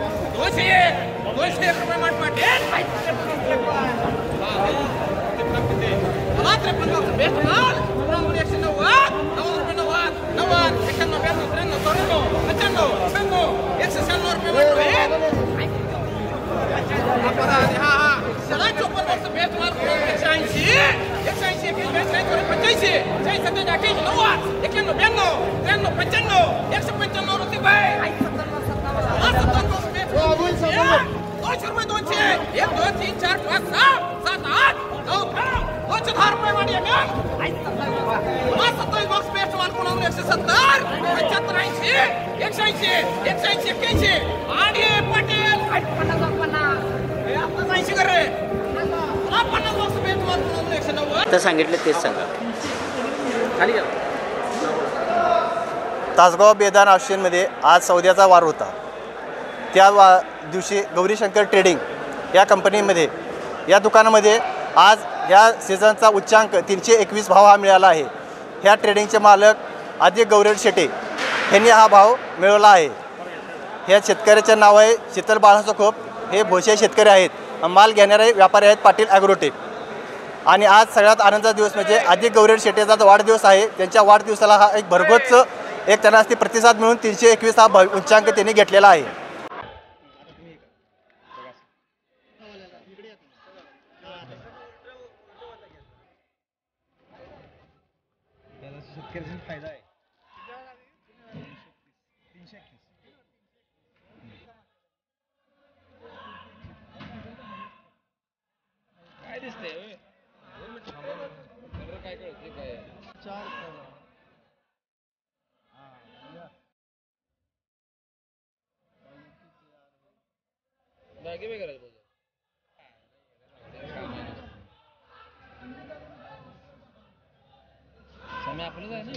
200 रुपये माट पटेल मात्र 50 बेस्ट माल 190 90 91 तर सांगितलं तेच सांगा. तासगाव बेदान ऑप्शनमध्ये आज सौद्याचा वार होता. त्या दिवशी गौरीशंकर ट्रेडिंग या कंपनीमध्ये या दुकानामध्ये आज ह्या सीझनचा उच्चांक 321 भाव हा मिळाला आहे. ह्या ट्रेडिंगचे मालक आदित्य गौरेड शेटे यांनी हा भाव मिळवला आहे. ह्या शेतकऱ्याचे नाव आहे शीतल बाळासाहेब खोप. हे भोसे शेतकरी आहेत. माल घेणारे व्यापारी आहेत पाटील ॲग्रोटेक. आणि आज सगळ्यात आनंदाचा दिवस म्हणजे आदित्य गौरेड शेटेचा वाढदिवस आहे. त्यांच्या वाढदिवसाला हा एक भरघोस एक त्यांना प्रतिसाद मिळून 321 हा उच्चांक त्यांनी घेतलेला आहे. फायदा आहे. काय दिसतंय काय कळते काय बाकी काय करायचं समय आपलंच आहे ना.